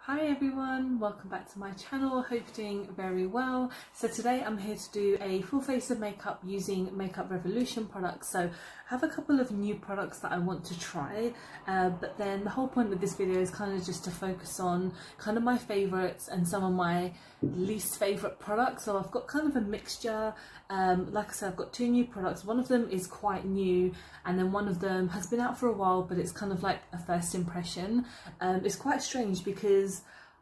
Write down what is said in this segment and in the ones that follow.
Hi everyone, welcome back to my channel. Hope you're doing very well. So today I'm here to do a full face of makeup using Makeup Revolution products. So I have a couple of new products that I want to try, but then the whole point of this video is kind of just to focus on kind of my favourites and some of my least favourite products. So I've got kind of a mixture. Like I said, I've got two new products. One of them is quite new and then one of them has been out for a while, but it's kind of like a first impression. It's quite strange because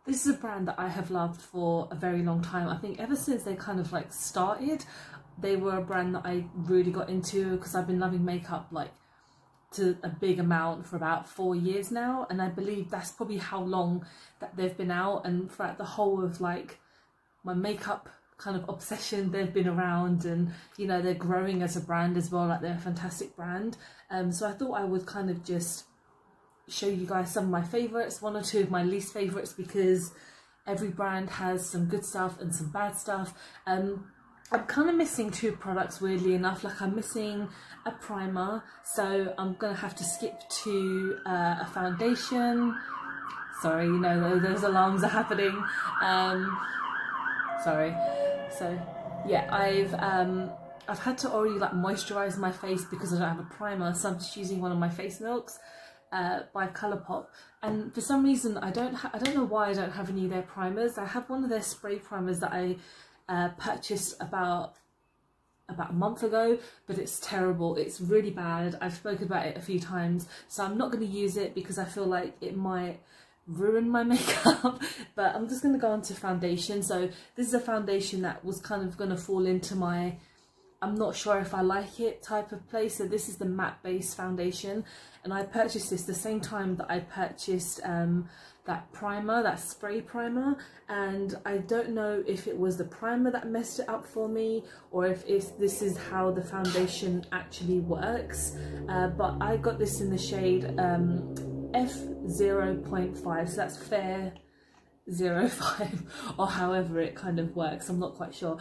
this is a brand that I have loved for a very long time. I think ever since they kind of like started, they were a brand that I really got into because I've been loving makeup like to a big amount for about 4 years now, and I believe that's probably how long that they've been out, and throughout the whole of like my makeup kind of obsession they've been around, and you know, they're growing as a brand as well. Like, they're a fantastic brand. So I thought I would kind of just show you guys some of my favorites, one or two of my least favorites, because every brand has some good stuff and some bad stuff. I'm kind of missing two products, weirdly enough. Like, I'm missing a primer, so I'm gonna have to skip to a foundation. Sorry, you know, those alarms are happening. Sorry. So yeah, I've had to already like moisturize my face because I don't have a primer, so I'm just using one of my face milks by Colourpop, and for some reason I don't know why I don't have any of their primers. I have one of their spray primers that I purchased about a month ago, but it's terrible. It's really bad. I've spoken about it a few times, so I'm not going to use it because I feel like it might ruin my makeup. But I'm just going to go on to foundation. So this is a foundation that was kind of going to fall into my I'm not sure if I like it type of place. So this is the matte base foundation, and I purchased this the same time that I purchased that primer, that spray primer, and I don't know if it was the primer that messed it up for me or if this is how the foundation actually works, but I got this in the shade F0.5, so that's Fair 05 or however it kind of works. I'm not quite sure.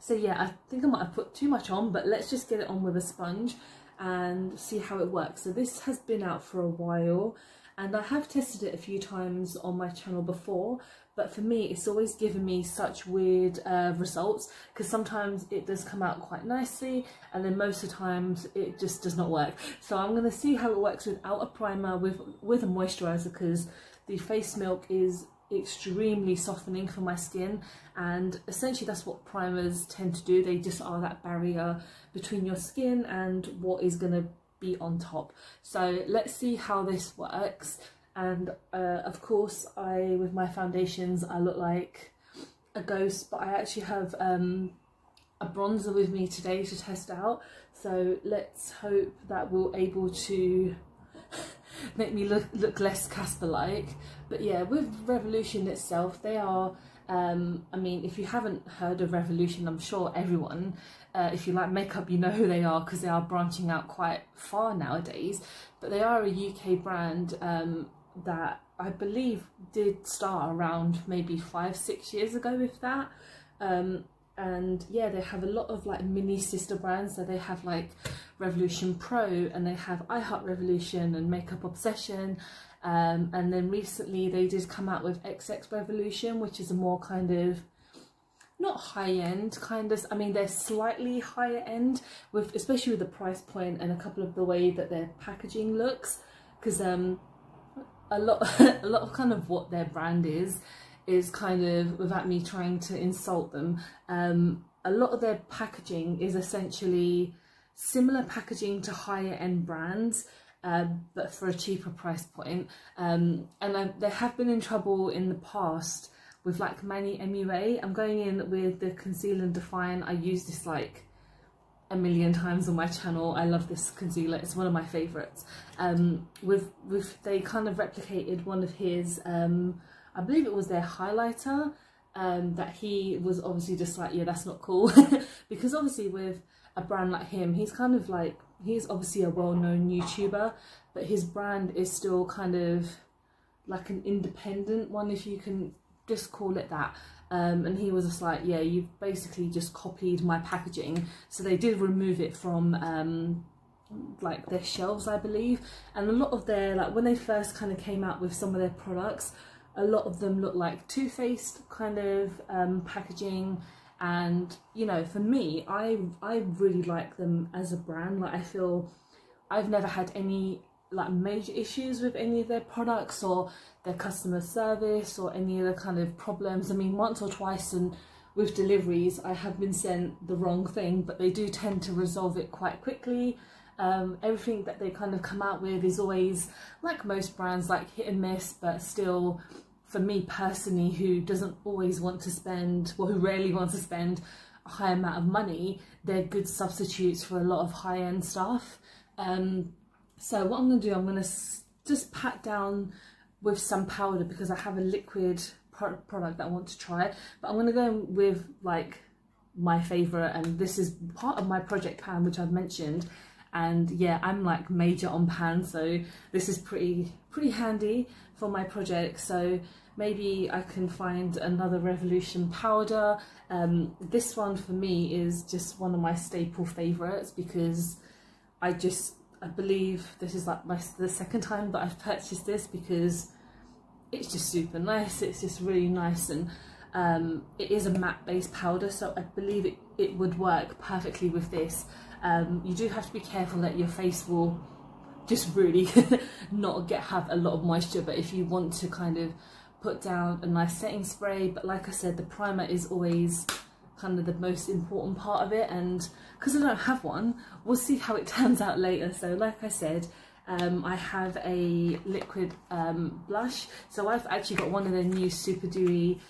So yeah, I think I might have put too much on, but let's just get it on with a sponge and see how it works. So this has been out for a while, and I have tested it a few times on my channel before, but for me it's always given me such weird results, because sometimes it does come out quite nicely and then most of the times it just does not work. So I'm going to see how it works without a primer, with a moisturiser, because the face milk is extremely softening for my skin, and essentially that's what primers tend to do. They just are that barrier between your skin and what is going to be on top. So let's see how this works. And of course, with my foundations I look like a ghost, but I actually have a bronzer with me today to test out, so let's hope that we're able to make me look less Casper-like. But yeah, with Revolution itself, they are I mean, if you haven't heard of Revolution, I'm sure everyone, if you like makeup, you know who they are, because they are branching out quite far nowadays. But they are a UK brand that I believe did start around maybe 5-6 years ago, if that. And yeah, they have a lot of like mini sister brands. So they have like Revolution Pro, and they have I Heart Revolution and Makeup Obsession, and then recently they did come out with XX Revolution, which is a more kind of not high end kind of, I mean they're slightly higher end, with especially with the price point and a couple of the way that their packaging looks, because a lot of kind of what their brand is kind of, without me trying to insult them, a lot of their packaging is essentially similar packaging to higher end brands, but for a cheaper price point. And they have been in trouble in the past with like Mani MUA. I'm going in with the Conceal and Define. I use this like a million times on my channel. I love this concealer, it's one of my favourites. They kind of replicated one of his I believe it was their highlighter, that he was obviously just like, yeah, that's not cool. Because obviously with a brand like him, he's kind of like, he's obviously a well-known YouTuber, but his brand is still kind of like an independent one, if you can just call it that. And he was just like, yeah, you've basically just copied my packaging. So they did remove it from like their shelves, I believe. And a lot of their, like when they first kind of came out with some of their products, a lot of them look like Too-Faced kind of packaging, and you know, for me, I really like them as a brand. Like I feel I've never had any like major issues with any of their products or their customer service or any other kind of problems. I mean, once or twice and with deliveries I have been sent the wrong thing, but they do tend to resolve it quite quickly. Everything that they kind of come out with is always, like most brands, like hit and miss, but still, for me personally, who doesn't always want to spend, well, who rarely wants to spend a high amount of money, they're good substitutes for a lot of high-end stuff. So what I'm going to do, I'm going to just pat down with some powder because I have a liquid product that I want to try, but I'm going to go with like my favourite, and this is part of my project pan, which I've mentioned. And yeah, I'm like major on pan, so this is pretty handy for my project. So maybe I can find another Revolution powder. This one for me is just one of my staple favourites because I believe this is like the second time that I've purchased this because it's just super nice. It's just really nice, and it is a matte based powder, so I believe it would work perfectly with this. You do have to be careful that your face will just really not have a lot of moisture, but if you want to kind of put down a nice setting spray, but like I said, the primer is always kind of the most important part of it, and because I don't have one, we'll see how it turns out later. So like I said, I have a liquid blush, so I've actually got one of the new Super Dewy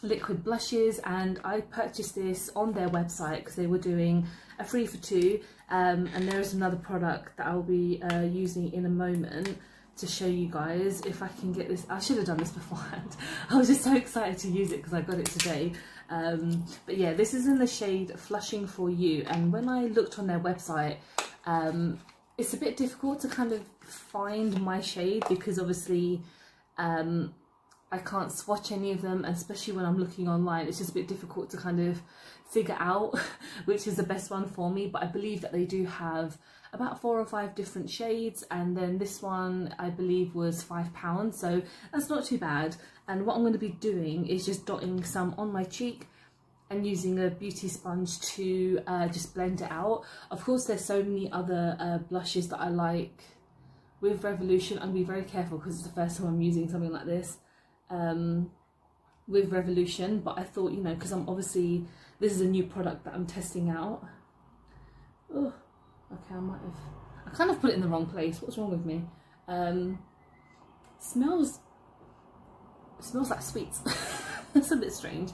liquid blushes, and I purchased this on their website because they were doing a 3 for 2, and there is another product that I'll be using in a moment to show you guys if I can get this. I should have done this beforehand. I was just so excited to use it because I got it today. But yeah, this is in the shade Flushing For You, and when I looked on their website, it's a bit difficult to kind of find my shade because obviously I can't swatch any of them, and especially when I'm looking online, it's just a bit difficult to kind of figure out which is the best one for me. But I believe that they do have about 4 or 5 different shades, and then this one I believe was £5, so that's not too bad. And what I'm going to be doing is just dotting some on my cheek and using a beauty sponge to just blend it out. Of course, there's so many other blushes that I like with Revolution. I'm going to be very careful because it's the first time I'm using something like this with Revolution, but I thought, you know, because I'm obviously, this is a new product that I'm testing out. Oh, okay, I kind of put it in the wrong place. What's wrong with me? Smells like sweets. That's a bit strange.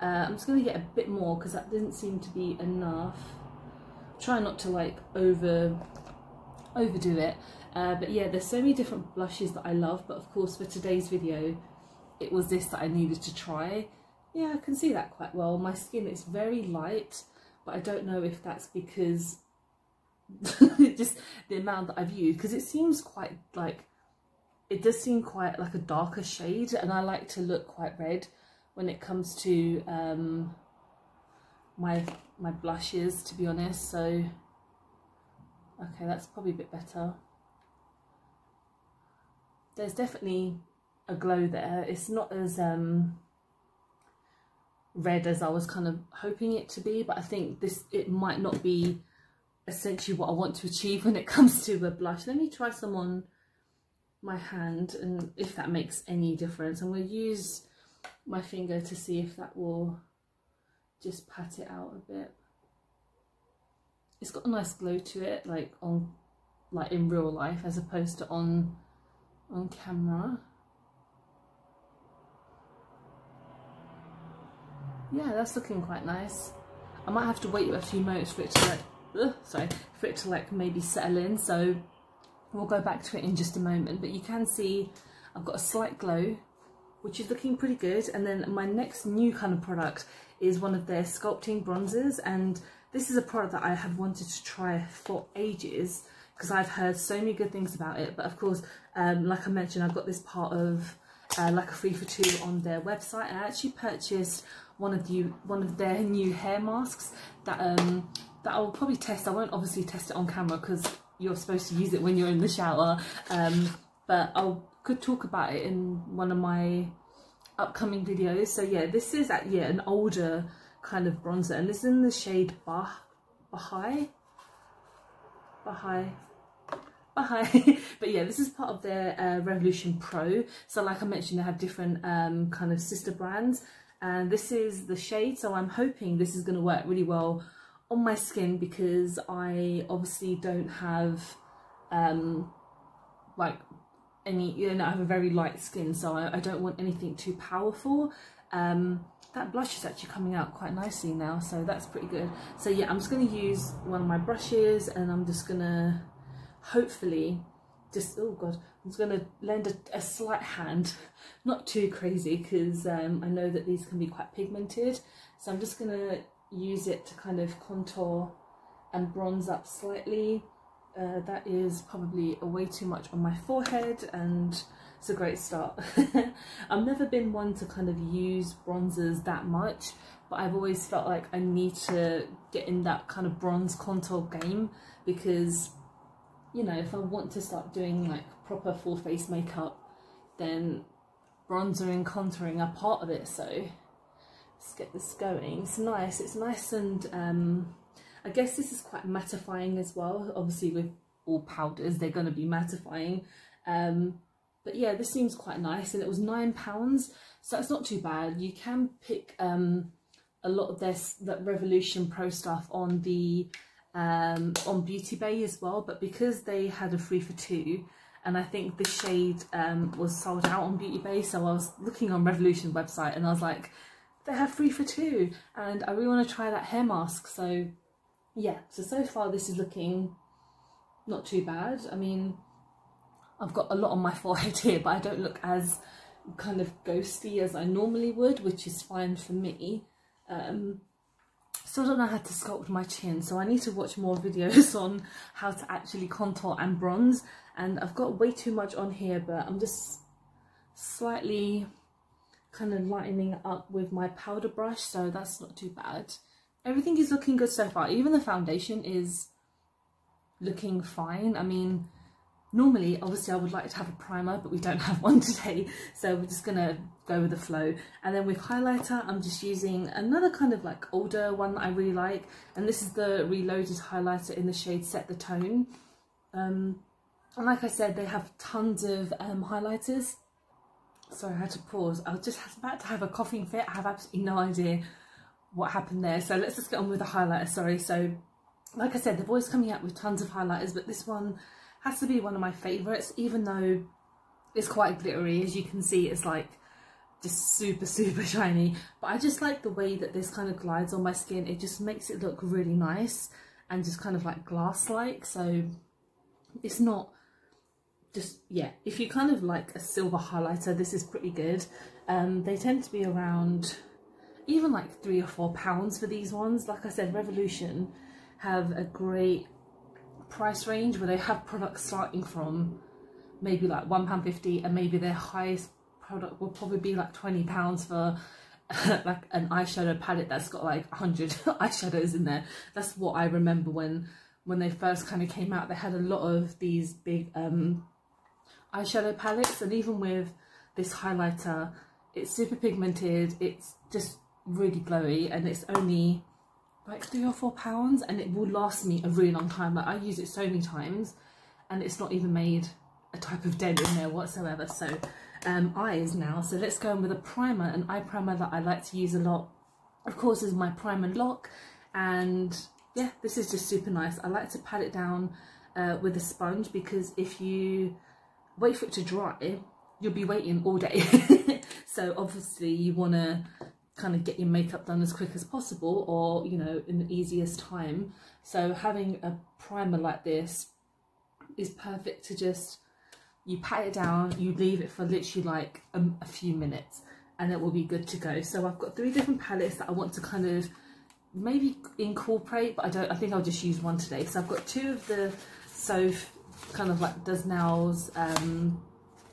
I'm just going to get a bit more because that didn't seem to be enough. Try not to like overdo it. But yeah, there's so many different blushes that I love, but of course for today's video it was this that I needed to try. Yeah, I can see that quite well. My skin is very light, but I don't know if that's because just the amount that I've used, because it seems quite like, it does seem quite like a darker shade, and I like to look quite red when it comes to my blushes, to be honest. So okay, that's probably a bit better. There's definitely a glow there. It's not as red as I was kind of hoping it to be, but I think it might not be essentially what I want to achieve when it comes to a blush. Let me try some on my hand, and if that makes any difference. I'm going to use my finger to see if that will just pat it out a bit. It's got a nice glow to it, like in real life as opposed to on camera. Yeah, that's looking quite nice. I might have to wait a few moments for it to like maybe settle in, so we'll go back to it in just a moment. But you can see I've got a slight glow, which is looking pretty good. And then my next new kind of product is one of their Sculpting Bronzers, and this is a product that I have wanted to try for ages because I've heard so many good things about it. But of course, like I mentioned, I've got this part of like a 3 for 2 on their website, and I actually purchased one of their new hair masks that I'll probably test. I won't obviously test it on camera because you're supposed to use it when you're in the shower, but I'll could talk about it in one of my upcoming videos. So yeah, this is an older kind of bronzer, and this is in the shade Bahai. But yeah, this is part of their Revolution Pro. So like I mentioned, they have different kind of sister brands, and this is the shade. So I'm hoping this is going to work really well on my skin, because I obviously don't have like any, you know, I have a very light skin, so I don't want anything too powerful. That blush is actually coming out quite nicely now, so that's pretty good. So yeah, I'm just going to use one of my brushes, and I'm just going to hopefully just, oh god, I'm just going to lend a slight hand, not too crazy, because I know that these can be quite pigmented. So I'm just going to use it to kind of contour and bronze up slightly. That is probably way too much on my forehead, and it's a great start. I've never been one to kind of use bronzers that much, but I've always felt like I need to get in that kind of bronze contour game, because, you know, if I want to start doing like proper full face makeup, then bronzer and contouring are part of it. So let's get this going. It's nice, and I guess this is quite mattifying as well. Obviously with all powders, they're going to be mattifying. But yeah, this seems quite nice, and it was £9, so it's not too bad. You can pick a lot of that Revolution Pro stuff on the on Beauty Bay as well, but because they had a 3 for 2, and I think the shade was sold out on Beauty Bay, so I was looking on Revolution website and I was like, they have 3 for 2, and I really want to try that hair mask. So yeah, so far this is looking not too bad. I mean, I've got a lot on my forehead here, but I don't look as kind of ghosty as I normally would, which is fine for me. Still don't know how to sculpt my chin, so I need to watch more videos on how to actually contour and bronze. And I've got way too much on here, but I'm just slightly kind of lightening up with my powder brush, so that's not too bad. Everything is looking good so far. Even the foundation is looking fine. I mean, normally, obviously, I would like to have a primer, but we don't have one today, so we're just gonna go with the flow. And then with highlighter, I'm just using another kind of like older one that I really like, and this is the Reloaded highlighter in the shade Set the Tone. And like I said, they have tons of highlighters. Sorry, I had to pause. I was just about to have a coughing fit. I have absolutely no idea what happened there. So let's just get on with the highlighter. Sorry. So like I said, they're always coming out with tons of highlighters, but this one has to be one of my favourites, even though it's quite glittery. As you can see, it's like just super shiny, but I just like the way that this kind of glides on my skin. It just makes it look really nice and just kind of like glass-like. So it's not just, yeah, if you kind of like a silver highlighter, this is pretty good. They tend to be around even like £3 or £4 for these ones. Like I said, Revolution have a great price range where they have products starting from maybe like £1.50, and maybe their highest product will probably be like £20 for like an eyeshadow palette that's got like 100 eyeshadows in there. That's what I remember when they first kind of came out. They had a lot of these big eyeshadow palettes, and even with this highlighter, it's super pigmented, it's just really glowy, and it's only like £3 or £4, and it will last me a really long time. Like, I use it so many times and it's not even made a type of dent in there whatsoever. So eyes now, so let's go in with a primer. An eye primer that I like to use a lot, of course, is my Prime and Lock, and yeah, this is just super nice. I like to pat it down with a sponge, because if you wait for it to dry, you'll be waiting all day. So obviously you want to kind of get your makeup done as quick as possible, or, you know, in the easiest time. So having a primer like this is perfect to just, you pat it down, you leave it for literally like a few minutes, and it will be good to go. So I've got 3 different palettes that I want to kind of maybe incorporate, but I think I'll just use one today. So I've got 2 of the Soph kind of like Does Now's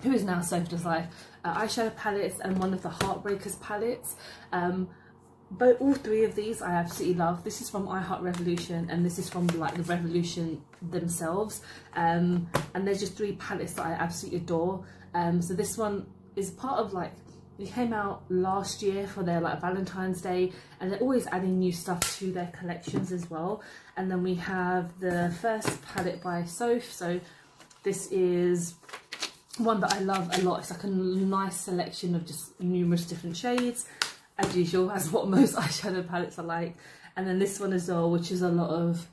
Who Is Now Soph Does Life eyeshadow palettes, and one of the Heartbreakers palettes. But all 3 of these I absolutely love. This is from I Heart Revolution, and this is from like the Revolution themselves. And there's just 3 palettes that I absolutely adore. So this one is part of like, it came out last year for their like Valentine's Day, and they're always adding new stuff to their collections as well. And then we have the first palette by Soph. So this is one that I love a lot. It's like a nice selection of just numerous different shades, as usual, that's what most eyeshadow palettes are like. And then this one as well, which is a lot of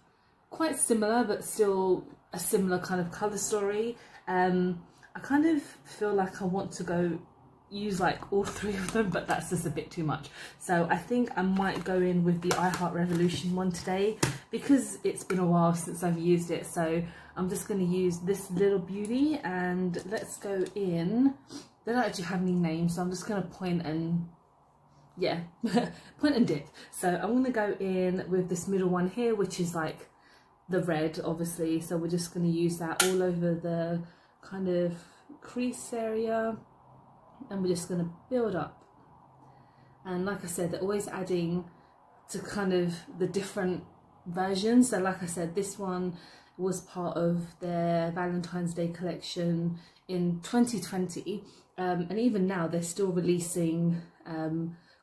quite similar but still a similar kind of colour story. I kind of feel like I want to go use like all three of them, but that's just a bit too much. So I think I might go in with the I Heart Revolution one today, because it's been a while since I've used it. So I'm just going to use this little beauty, and let's go in. They don't actually have any names, so I'm just going to point and, yeah, point and dip. So I'm going to go in with this middle one here, which is like the red, obviously. So we're just going to use that all over the kind of crease area, and we're just going to build up. And like I said, they're always adding to kind of the different versions. So like I said, this one was part of their Valentine's Day collection in 2020, and even now they're still releasing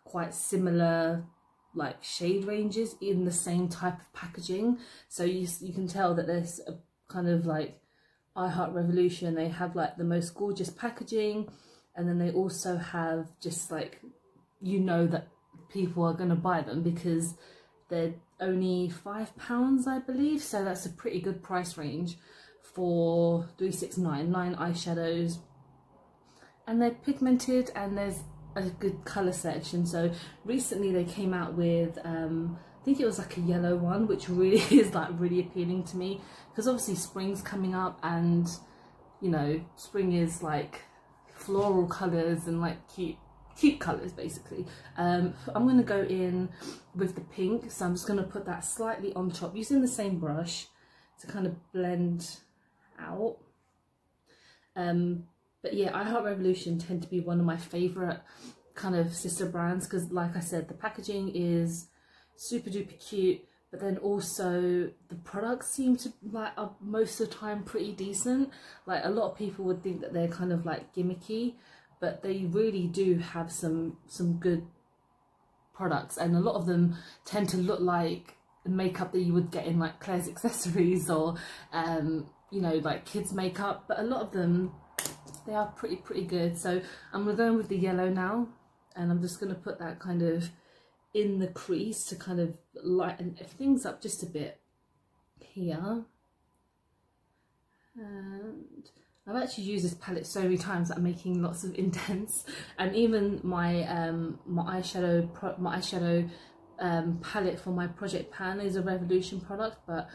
quite similar like shade ranges in the same type of packaging. So you can tell that there's a kind of like I Heart Revolution, they have like the most gorgeous packaging, and then they also have just like, you know that people are going to buy them because they're only £5, I believe. So that's a pretty good price range for 9 eyeshadows, and they're pigmented, and there's a good colour selection. So recently they came out with I think it was like a yellow one, which really is like really appealing to me, because obviously spring's coming up, and you know, spring is like floral colours and like cute colours basically. I'm going to go in with the pink, so I'm just going to put that slightly on top using the same brush to kind of blend out. But yeah, I Heart Revolution tend to be one of my favourite kind of sister brands, because like I said, the packaging is super duper cute, but then also the products seem to like are most of the time pretty decent. Like a lot of people would think that they're kind of like gimmicky, but they really do have some good products, and a lot of them tend to look like makeup that you would get in like Claire's Accessories or you know, like kids makeup, but a lot of them, they are pretty good. So I'm gonna go in with the yellow now, and I'm just gonna put that kind of in the crease to kind of lighten things up just a bit here. And I've actually used this palette so many times that I'm making lots of indents, and even my my eyeshadow palette for my project pan is a Revolution product, but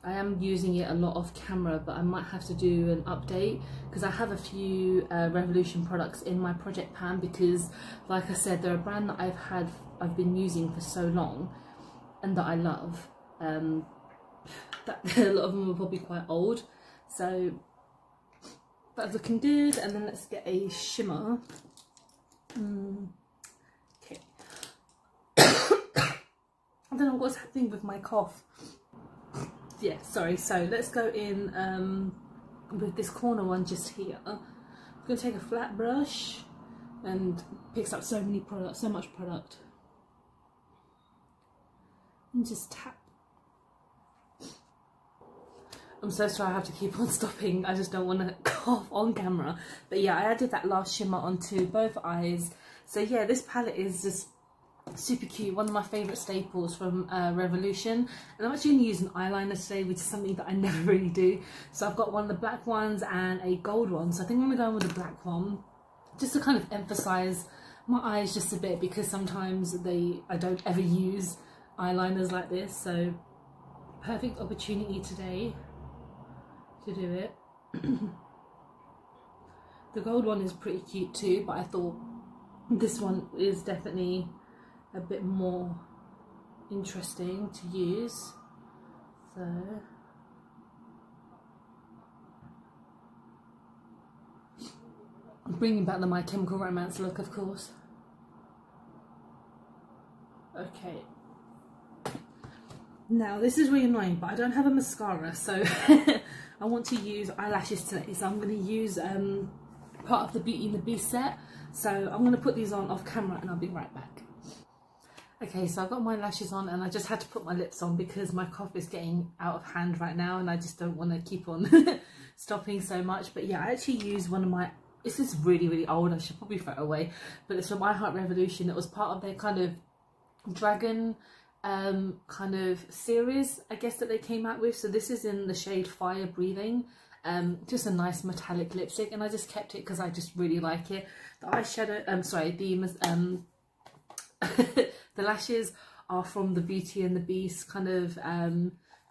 I am using it a lot off camera. But I might have to do an update, because I have a few Revolution products in my project pan, because like I said, they're a brand that I've been using for so long and that I love. That a lot of them are probably quite old, so that's looking good. And then let's get a shimmer. Okay. I don't know what's happening with my cough. Yeah, sorry. So let's go in with this corner one just here. I'm gonna take a flat brush, and picks up so much product, and just tap. I'm so sorry I have to keep on stopping, I just don't want to cough on camera. But yeah, I added that last shimmer onto both eyes. So yeah, this palette is just super cute, one of my favourite staples from Revolution. And I'm actually going to use an eyeliner today, which is something that I never really do. So I've got one of the black ones and a gold one, so I think I'm going to go in with the black one, just to kind of emphasise my eyes just a bit, because sometimes I don't ever use eyeliners like this. So perfect opportunity today to do it. The gold one is pretty cute too, but I thought this one is definitely a bit more interesting to use. So I'm bringing back the My Chemical Romance look, of course. Okay, now this is really annoying, but I don't have a mascara, so I want to use eyelashes today. So I'm going to use part of the Beauty and the Beast set. So I'm going to put these on off camera and I'll be right back. Okay, so I've got my lashes on and I just had to put my lips on because my cough is getting out of hand right now and I just don't want to keep on stopping so much. But yeah, I actually used one of my, this is really old, I should probably throw it away, but it's from I Heart Revolution. It was part of their kind of dragon kind of series, I guess, that they came out with. So this is in the shade Fire Breathing. Just a nice metallic lipstick, and I just kept it because I just really like it. The eyeshadow, sorry, the the lashes are from the Beauty and the Beast kind of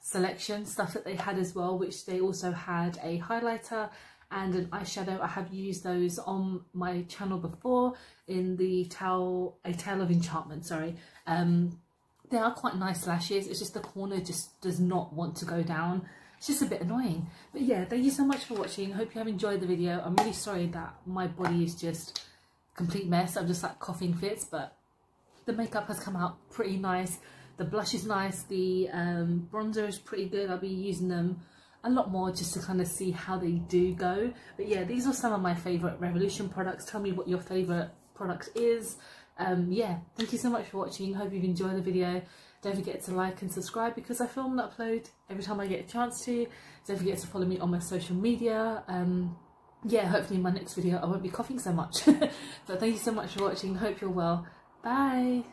selection stuff that they had as well, which they also had a highlighter and an eyeshadow. I have used those on my channel before in the A Tale of Enchantment, sorry. They are quite nice lashes, it's just the corner just does not want to go down. It's just a bit annoying. But yeah, thank you so much for watching. I hope you have enjoyed the video. I'm really sorry that my body is just a complete mess. I'm just like coughing fits, but the makeup has come out pretty nice. The blush is nice. The bronzer is pretty good. I'll be using them a lot more just to kind of see how they do go. But yeah, these are some of my favourite Revolution products. Tell me what your favourite product is. Yeah, thank you so much for watching. Hope you've enjoyed the video. Don't forget to like and subscribe because I film and upload every time I get a chance to. Don't forget to follow me on my social media. Yeah, hopefully in my next video I won't be coughing so much. But thank you so much for watching. Hope you're well. Bye.